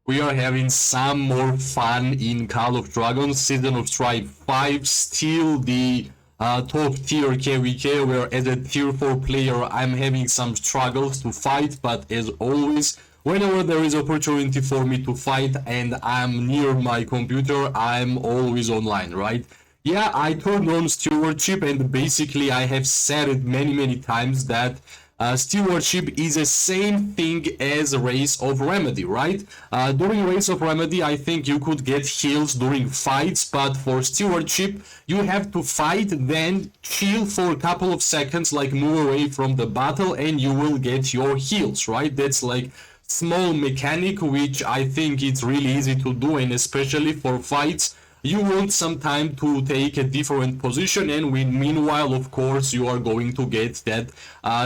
We are having some more fun in Call of Dragons Season of Strife 5, still the top tier KVK, where as a tier 4 player I'm having some struggles to fight, but as always, whenever there is opportunity for me to fight and I'm near my computer, I'm always online, right? Yeah, I turned on stewardship, and basically I have said it many times that stewardship is the same thing as Race of Remedy, right? During Race of Remedy, I think you could get heals during fights, but for stewardship, you have to fight, then chill for a couple of seconds, like move away from the battle, and you will get your heals, right? That's like small mechanic which I think it's really easy to do, and especially for fights you want some time to take a different position, and meanwhile of course you are going to get that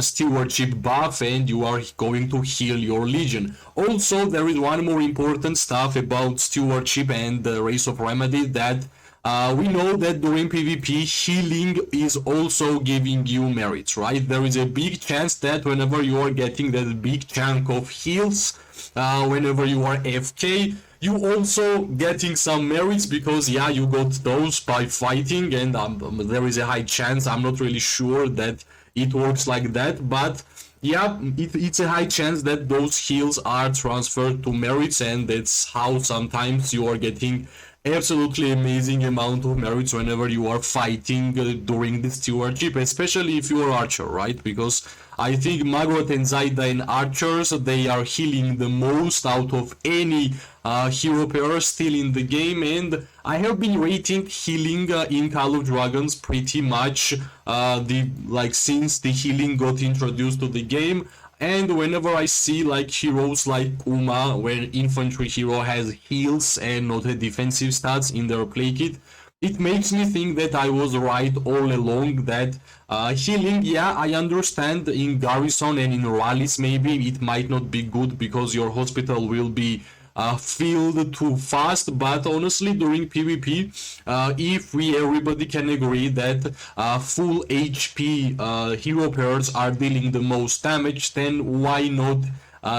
stewardship buff and you are going to heal your legion. Also, there is one more important stuff about stewardship and the Race of Remedy, that we know that during PvP, healing is also giving you merits, right? There is a big chance that whenever you are getting that big chunk of heals, whenever you are FK, you also getting some merits, because yeah, you got those by fighting, and there is a high chance, I'm not really sure that it works like that, but yeah, it's a high chance that those heals are transferred to merits, and that's how sometimes you are getting absolutely amazing amount of merits whenever you are fighting during the stewardship, especially if you are archer, right? Because I think Maggot and Zaida and archers, they are healing the most out of any hero pair still in the game, and I have been rating healing in Call of Dragons pretty much since the healing got introduced to the game. And whenever I see like heroes like Uma, where infantry hero has heals and not a defensive stats in their play kit, it makes me think that I was right all along, that healing, yeah, I understand in Garrison and in rallies maybe it might not be good because your hospital will be filled too fast, but honestly during PvP, if everybody can agree that full HP hero pairs are dealing the most damage, then why not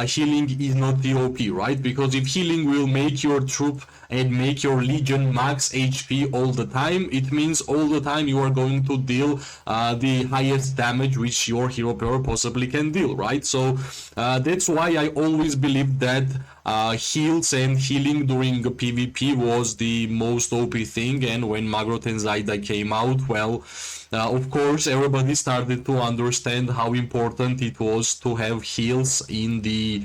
healing is not the OP, right? Because if healing will make your troop and make your legion max HP all the time, it means all the time you are going to deal the highest damage which your hero pair possibly can deal, right? So that's why I always believe that heals and healing during PvP was the most OP thing, and when Maggot and Zaida came out, well, of course everybody started to understand how important it was to have heals in the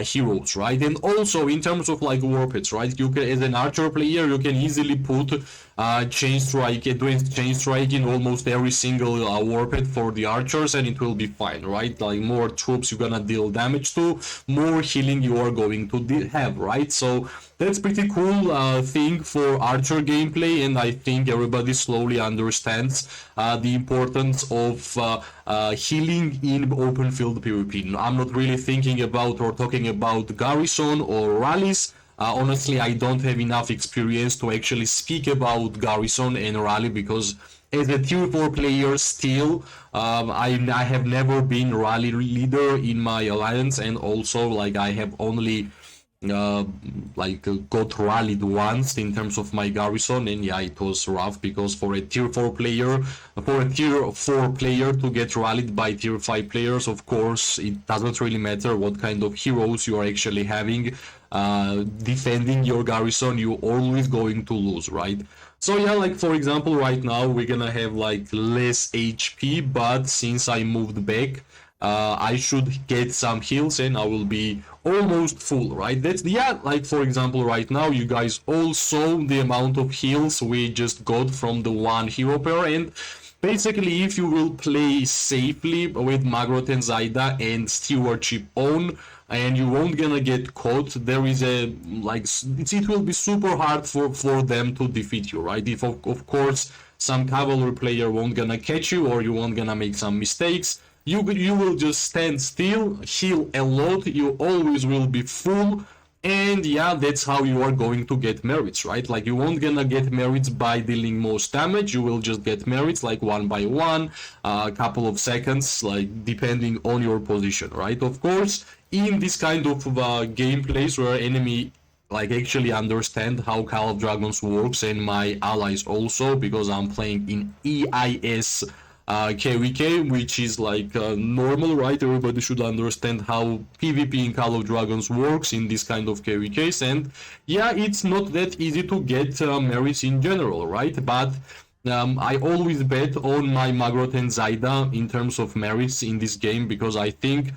heroes, right? And also in terms of like warpits, right? You can, as an archer player, you can easily put chain strike, advanced chain strike in almost every single warpit for the archers, and it will be fine, right? Like more troops you're gonna deal damage to, more healing you are going to have, right? So that's pretty cool thing for archer gameplay, and I think everybody slowly understands the importance of healing in open field PvP. I'm not really thinking about or talking about Garrison or rallies. Honestly, I don't have enough experience to actually speak about Garrison and Rally, because as a tier 4 player still, I have never been Rally leader in my alliance, and also like I have only got rallied once in terms of my Garrison, and yeah, it was rough, because for a tier 4 player to get rallied by tier 5 players, of course it doesn't really matter what kind of heroes you are actually having defending your Garrison, you're always going to lose, right? So yeah, like for example right now we're gonna have like less HP, but since I moved back, I should get some heals and I will be almost full, right? That's, yeah, like for example right now you guys all saw the amount of heals we just got from the one hero pair, and basically if you will play safely with Maggot and Zaida and stewardship on, and you won't gonna get caught, there is a like it will be super hard for them to defeat you, right? If of course some cavalry player won't gonna catch you, or you won't gonna make some mistakes, you will just stand still, heal a lot, you always will be full, and yeah, that's how you are going to get merits, right? Like you won't gonna get merits by dealing most damage, you will just get merits like one by one, a couple of seconds, like depending on your position, right? Of course, in this kind of gameplays where enemy like actually understand how Call of Dragons works, and my allies also, because I'm playing in EIS KVK, which is like normal, right? Everybody should understand how PvP in Call of Dragons works in this kind of KVKs, and yeah, it's not that easy to get merits in general, right? But I always bet on my Magrot and Zaida in terms of merits in this game, because I think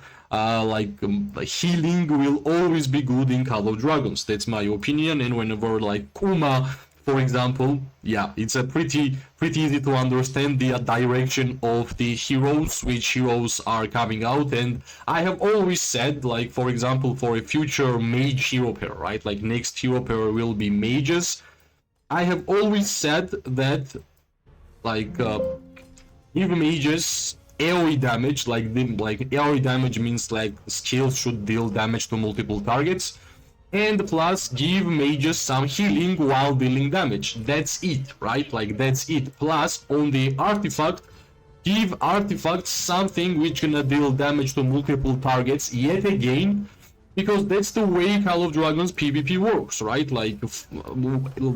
healing will always be good in Call of Dragons. That's my opinion. And whenever like Kuma, for example, yeah, it's a pretty easy to understand the direction of the heroes, which heroes are coming out. And I have always said, like, for example, for a future mage hero pair, right? Like next hero pair will be mages. I have always said that, like, give mages AoE damage, like AoE damage means like skills should deal damage to multiple targets, and plus give mages some healing while dealing damage. That's it, right? Like that's it. Plus on the artifact, give artifacts something which gonna deal damage to multiple targets yet again, because that's the way Call of Dragons PvP works, right? Like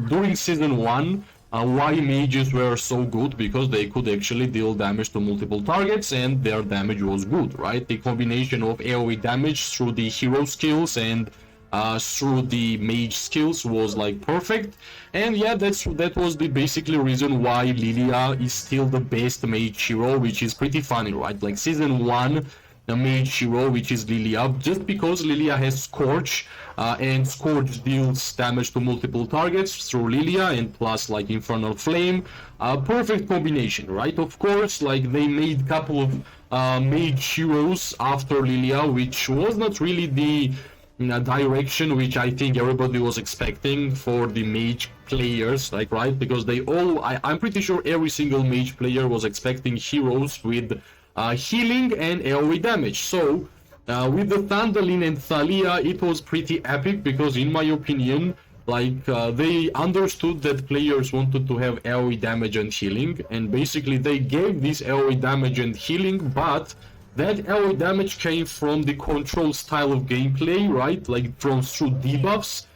during season 1, why mages were so good? Because they could actually deal damage to multiple targets and their damage was good, right? The combination of AoE damage through the hero skills and through the mage skills was like perfect. And yeah, that was the basically reason why Lilia is still the best mage hero, which is pretty funny, right? Like season 1, the mage hero, which is Lilia, just because Lilia has Scourge, and Scourge deals damage to multiple targets through Lilia, and plus like Infernal Flame, perfect combination, right? Of course, like they made a couple of mage heroes after Lilia, which was not really the direction which I think everybody was expecting for the mage players, like, right? Because they all, I'm pretty sure every single mage player was expecting heroes with healing and AoE damage. So with the Thundolin and Thalia, it was pretty epic, because in my opinion, like they understood that players wanted to have AoE damage and healing, and basically they gave this AoE damage and healing, but that AoE damage came from the control style of gameplay, right? Like through debuffs,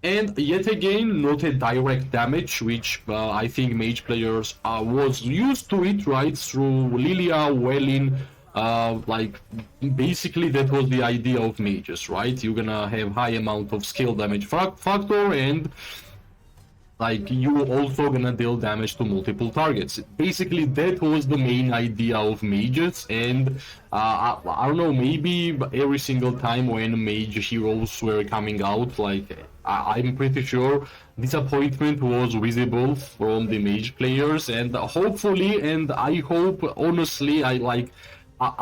and yet again, not a direct damage, which I think mage players was used to it, right? Through Lilia, Wellin, like basically that was the idea of mages, right? You're gonna have high amount of skill damage factor, and like you also gonna deal damage to multiple targets. Basically that was the main idea of mages, and I don't know, maybe every single time when mage heroes were coming out, like I'm pretty sure disappointment was visible from the mage players, and hopefully, and I hope honestly, I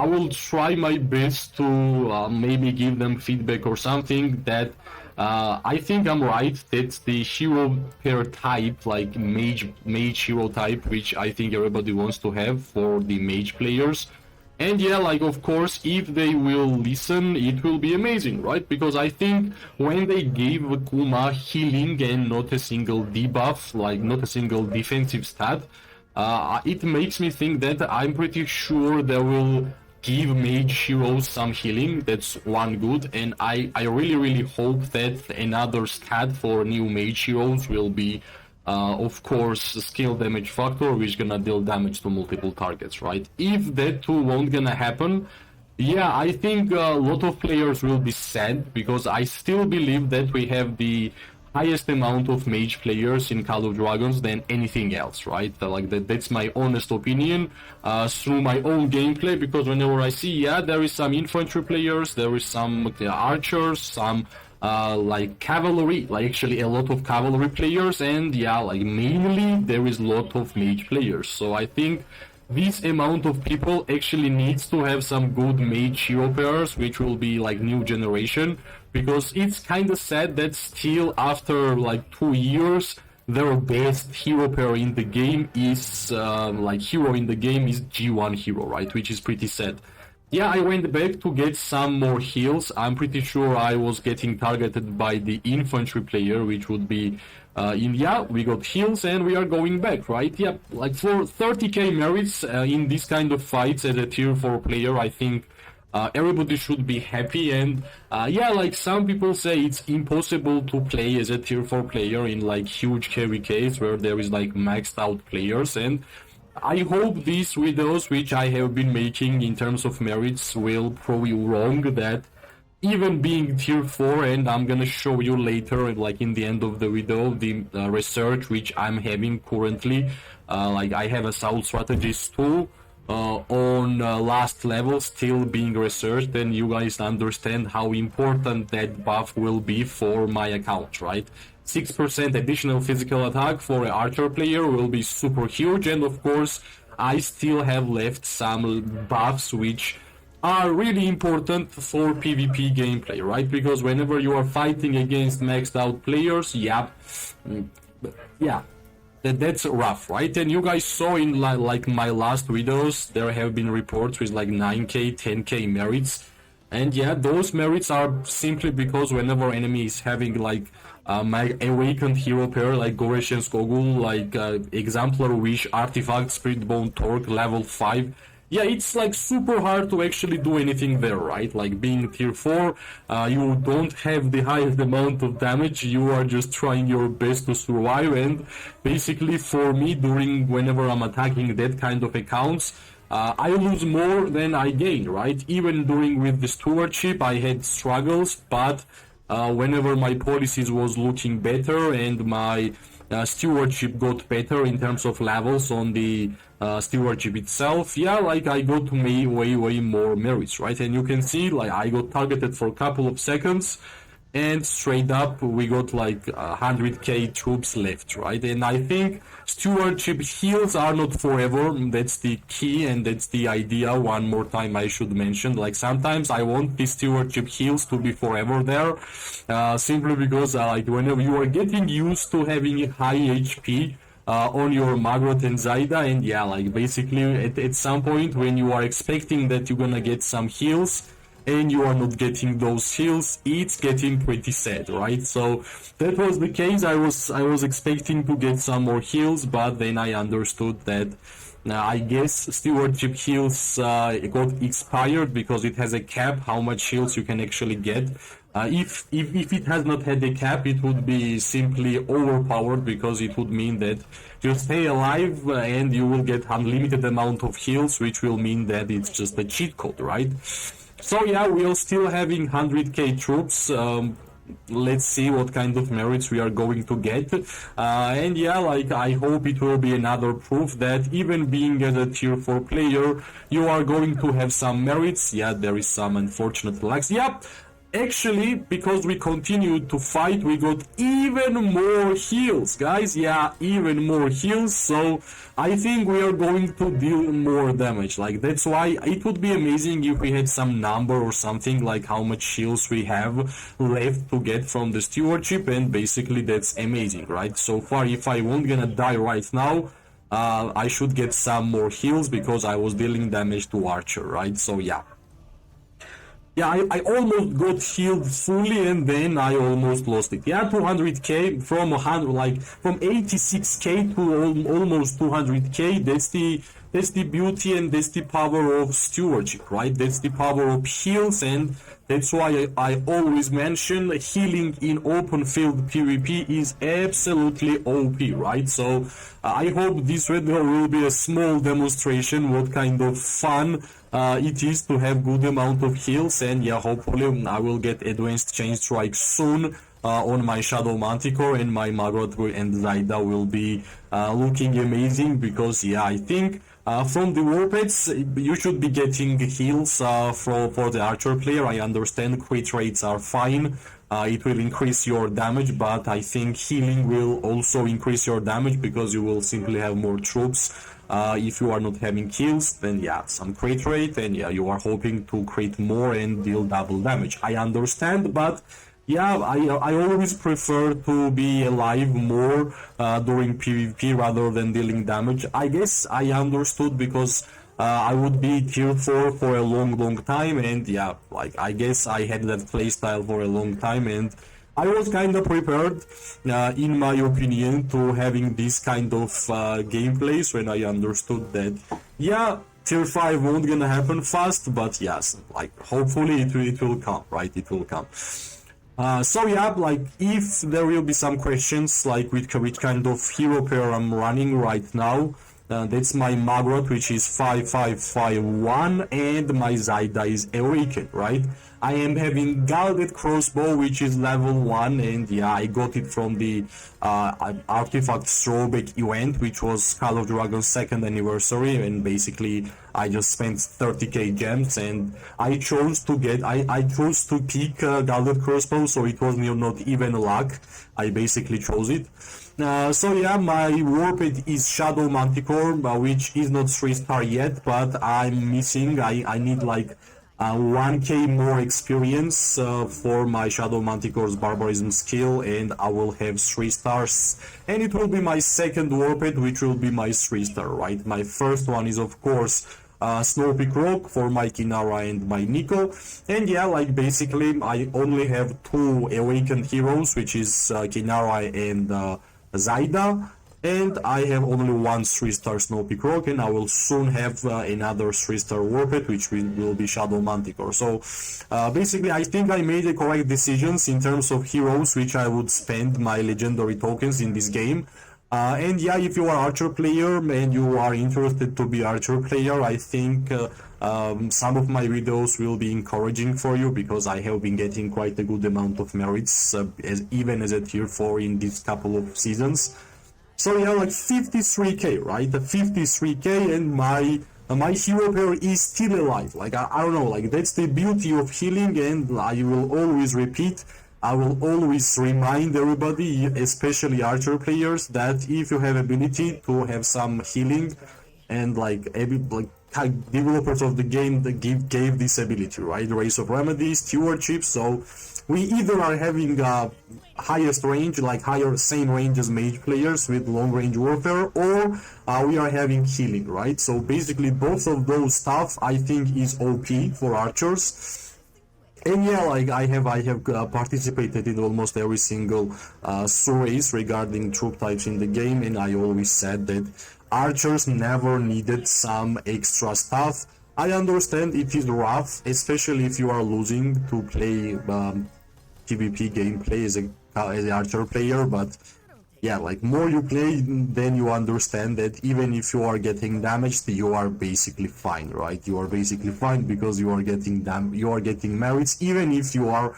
will try my best to maybe give them feedback or something, that I think I'm right, that's the hero pair type, like mage hero type, which I think everybody wants to have for the mage players. And yeah, like of course, if they will listen, it will be amazing, right? Because I think when they gave Kuma healing and not a single debuff, like not a single defensive stat, it makes me think that I'm pretty sure they will give mage heroes some healing. That's one good, and I really hope that another stat for new mage heroes will be of course skill damage factor, which gonna deal damage to multiple targets, right? If that too won't gonna happen, yeah, I think a lot of players will be sad, because I still believe that we have the highest amount of mage players in Call of Dragons than anything else, right? Like that's my honest opinion through my own gameplay, because whenever I see, yeah, there is some infantry players, there is some archers, some like cavalry, like actually a lot of cavalry players, and yeah, like mainly there is a lot of mage players. So I think this amount of people actually needs to have some good mage hero pairs, which will be like new generation, because it's kind of sad that still after like 2 years their best hero pair in the game is like hero in the game is G1 hero, right? Which is pretty sad. Yeah, I went back to get some more heals. I'm pretty sure I was getting targeted by the infantry player, which would be yeah, we got heals and we are going back, right? Yeah, like for 30k merits in this kind of fights as a tier 4 player, I think everybody should be happy. And yeah, like some people say it's impossible to play as a tier 4 player in like huge KVKs where there is like maxed out players. And I hope these videos which I have been making in terms of merits will prove you wrong, that even being tier 4, and I'm gonna show you later, like in the end of the video, the research which I'm having currently. Like I have a South Strategist tool on last level still being researched, and you guys understand how important that buff will be for my account, right? 6% additional physical attack for an archer player will be super huge, and of course I still have left some buffs which are really important for PvP gameplay, right? Because whenever you are fighting against maxed out players, yeah, that's rough, right? And you guys saw in like my last videos, there have been reports with like 9k, 10k merits. And yeah, those merits are simply because whenever enemy is having like my awakened hero pair like Georrge and Skogul, like Exemplar Wish, Artifact, Spirit Bone, Torque, level 5, yeah, it's like super hard to actually do anything there, right? Like being tier 4, you don't have the highest amount of damage, you are just trying your best to survive. And basically for me, whenever I'm attacking that kind of accounts, I lose more than I gain, right? Even during with the stewardship, I had struggles, but whenever my policies was looking better and my stewardship got better in terms of levels on the stewardship itself, yeah, like I got way more merits, right? And you can see like I got targeted for a couple of seconds and straight up we got like 100k troops left, right? And I think stewardship heals are not forever, that's the key and that's the idea. One more time I should mention, like sometimes I want the stewardship heals to be forever there, simply because like whenever you are getting used to having high HP on your Magrot and Zaida, and yeah, like basically at some point when you are expecting that you're gonna get some heals and you are not getting those heals, it's getting pretty sad, right? So that was the case. I was expecting to get some more heals, but then I understood that I guess stewardship heals got expired because it has a cap how much heals you can actually get. If it has not had a cap, it would be simply overpowered, because it would mean that you stay alive and you will get unlimited amount of heals, which will mean that it's just a cheat code, right? So yeah, we are still having 100k troops. Let's see what kind of merits we are going to get. And yeah, like I hope it will be another proof that even being as a tier 4 player, you are going to have some merits. Yeah, there is some unfortunate lags. Yep. Actually, because we continued to fight, we got even more heals, guys. Yeah, even more heals. So I think we are going to deal more damage. Like that's why it would be amazing if we had some number or something like how much heals we have left to get from the stewardship, and basically that's amazing, right? So far, if I won't gonna die right now, I should get some more heals because I was dealing damage to Archer, right? So yeah. Yeah, I almost got healed fully and then I almost lost it. Yeah, 200k from 100, like from 86k to almost 200k. That's the beauty and that's the power of stewardship, right? That's the power of heals, and that's why I always mention healing in open field PvP is absolutely OP, right? So I hope this video will be a small demonstration what kind of fun it is to have good amount of heals. And yeah, hopefully I will get advanced chain strike soon on my Shadow Manticore, and my Magrot and Zaida will be looking amazing, because yeah, I think from the warpads you should be getting heals for the archer player. I understand crit rates are fine, it will increase your damage, but I think healing will also increase your damage because you will simply have more troops. If you are not having kills, then yeah, some crit rate, and yeah, you are hoping to crit more and deal double damage. I understand, but yeah, I always prefer to be alive more during PvP rather than dealing damage. I guess I understood because I would be tier 4 for a long time, and yeah, like I guess I had that playstyle for a long time, and I was kind of prepared, in my opinion, to having this kind of gameplays when I understood that, yeah, tier 5 won't gonna happen fast, but yes, like hopefully it will come, right? It will come. So yeah, like if there will be some questions like which kind of hero pair I'm running right now, that's my Magrat, which is 5551, and my Zaida is Awakened, right? I am having Gilded Crossbow, which is level 1, and yeah, I got it from the Artifact Throwback event, which was Call of Dragons 2nd anniversary, and basically I just spent 30k gems, and I chose to pick Gilded Crossbow, so it was not even luck. I basically chose it. So yeah, my warped is Shadow Manticore, which is not 3-star yet, but I'm missing. I need like 1k more experience for my Shadow Manticore's Barbarism skill, and I will have 3 stars, and it will be my second warped, which will be my 3-star, right? My first one is of course Snowy Croak for my Kinara and my Nico, and yeah, like basically I only have 2 awakened heroes, which is Kinara and Zaida, and I have only one 3-star Snowy Croak, and I will soon have another 3-star warped, which will be Shadow Manticore. So basically I think I made the correct decisions in terms of heroes which I would spend my legendary tokens in this game. And yeah, if you are Archer player and you are interested to be Archer player, I think some of my videos will be encouraging for you, because I have been getting quite a good amount of merits, even as a tier 4 in these couple of seasons. So yeah, like 53k, right? 53k, and my hero pair is still alive. Like I don't know, like that's the beauty of healing, and I will always repeat, I will always remind everybody, especially Archer players, that if you have ability to have some healing, and like developers of the game that gave this ability, right? Race of Remedy, Stewardship. So we either are having highest range, like same range as mage players with long range warfare, or we are having healing, right? So basically both of those stuff I think is OP for archers. And yeah, like I have participated in almost every single race regarding troop types in the game, and I always said that archers never needed some extra stuff. I understand it is rough, especially if you are losing to play PvP gameplay as an archer player, but yeah, like more you play, then you understand that even if you are getting damaged, you are basically fine, right? You are basically fine because you are getting merits, even if you are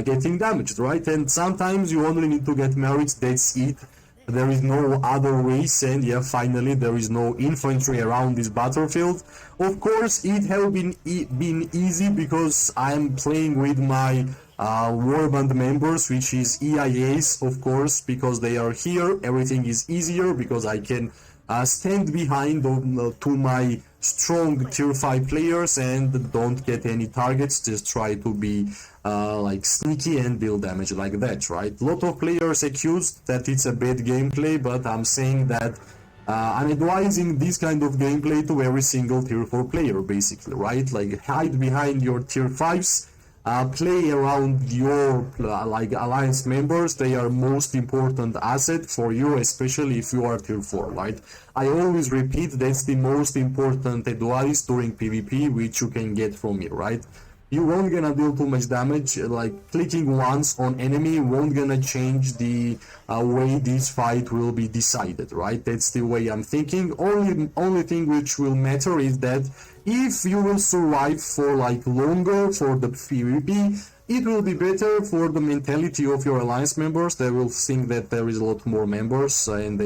getting damaged, right? And sometimes you only need to get merits, that's it. There is no other ways, and yeah, finally there is no infantry around this battlefield. Of course, it has been easy because I'm playing with my warband members, which is EIAs, of course, because they are here. Everything is easier because I can stand behind to my strong tier 5 players and don't get any targets, just try to be like sneaky and deal damage like that, right? A lot of players accused that it's a bad gameplay, but I'm saying that I'm advising this kind of gameplay to every single tier 4 player, basically, right? Like hide behind your tier 5s, play around your like alliance members. They are most important asset for you, especially if you are tier 4, right? I always repeat, that's the most important advice during PvP which you can get from me, right? You won't gonna deal too much damage, like clicking once on enemy won't gonna change the way this fight will be decided, right? That's the way I'm thinking. Only thing which will matter is that if you will survive for like longer for the PvP, it will be better for the mentality of your alliance members. They will think that there is a lot more members and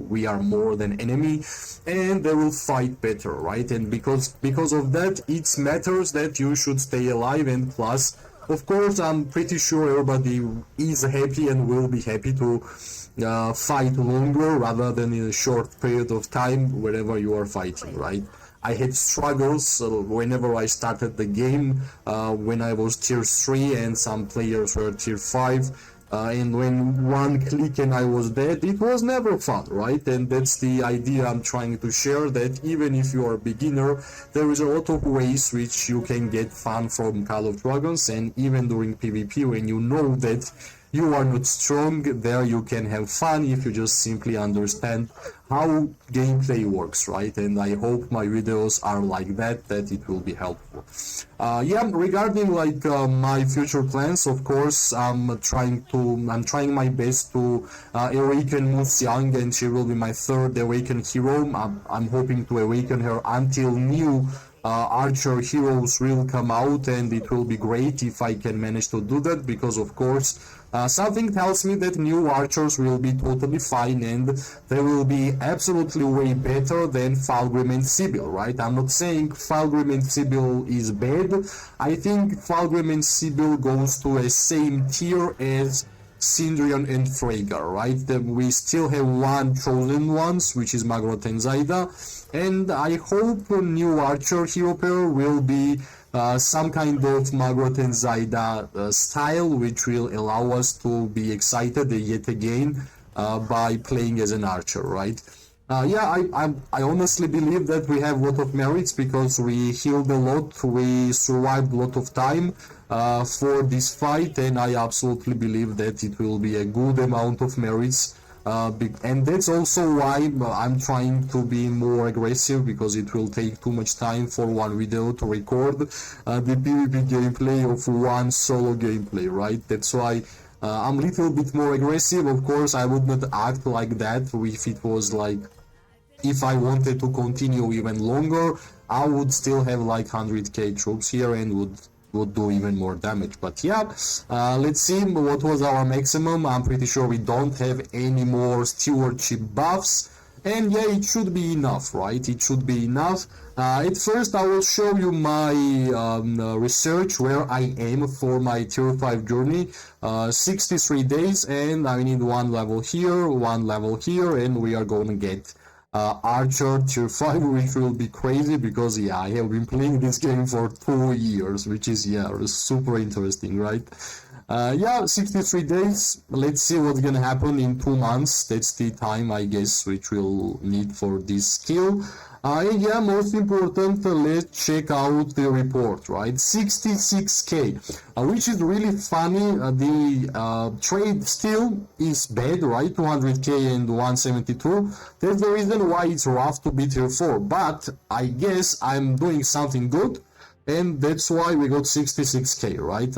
we are more than enemy, and they will fight better, right? And because of that, it matters that you should stay alive. And plus, of course, I'm pretty sure everybody is happy and will be happy to fight longer rather than in a short period of time wherever you are fighting, right? I had struggles whenever I started the game, when I was tier 3 and some players were tier 5, and when one click and I was dead, it was never fun, right? And that's the idea I'm trying to share, that even if you are a beginner, there is a lot of ways which you can get fun from Call of Dragons, and even during PvP, when you know that you are not strong, there you can have fun if you just simply understand how gameplay works, right? And I hope my videos are like that it will be helpful. Yeah, regarding like my future plans, of course, I'm trying my best to awaken Moose Young, and she will be my third awakened hero. I'm hoping to awaken her until new archer heroes will come out, and it will be great if I can manage to do that, because of course something tells me that new archers will be totally fine and they will be absolutely way better than Fulgrim and Sibyl, right? I'm not saying Fulgrim and Sibyl is bad. I think Fulgrim and Sibyl goes to a same tier as Sindrian and Freygar, right? We still have one chosen ones, which is Magrot and Zaida, and I hope a new archer hero pair will be some kind of Magrot and Zaida style, which will allow us to be excited yet again by playing as an archer, right? Yeah, I honestly believe that we have a lot of merits because we healed a lot, we survived a lot of time for this fight, and I absolutely believe that it will be a good amount of merits. And that's also why I'm trying to be more aggressive, because it will take too much time for one video to record the PvP gameplay of one solo gameplay, right? That's why I'm a little bit more aggressive. Of course, I would not act like that if it was like, if I wanted to continue even longer, I would still have like 100k troops here and would do even more damage. But yeah, let's see what was our maximum. I'm pretty sure we don't have any more stewardship buffs, and yeah, it should be enough, right? It should be enough. At first I will show you my research, where I am for my tier 5 journey. 63 days, and I need one level here, and we are gonna get Archer tier 5, which will be crazy, because yeah, I have been playing this game for 2 years, which is, yeah, super interesting, right? Yeah, 63 days. Let's see what's gonna happen in 2 months. That's the time, I guess, which we'll need for this skill. And yeah, most important, let's check out the report, right? 66k, which is really funny. The trade still is bad, right? 200k and 172. That's the reason why it's rough to be tier 4. But I guess I'm doing something good, and that's why we got 66k, right?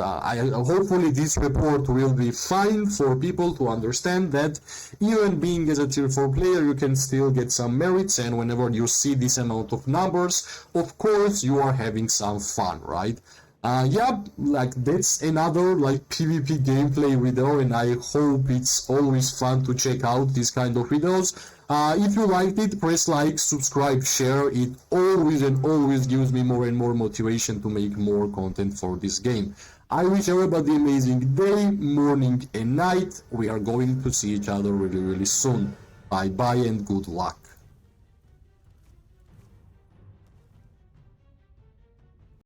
Hopefully this report will be fine for people to understand that even being as a tier 4 player, you can still get some merits, and whenever you see this amount of numbers, of course you are having some fun, right? Yeah, like that's another like PvP gameplay video, and I hope it's always fun to check out these kind of videos. If you liked it, press like, subscribe, share. It always and always gives me more and more motivation to make more content for this game. I wish everybody amazing day, morning and night. We are going to see each other really, really soon. Bye bye and good luck.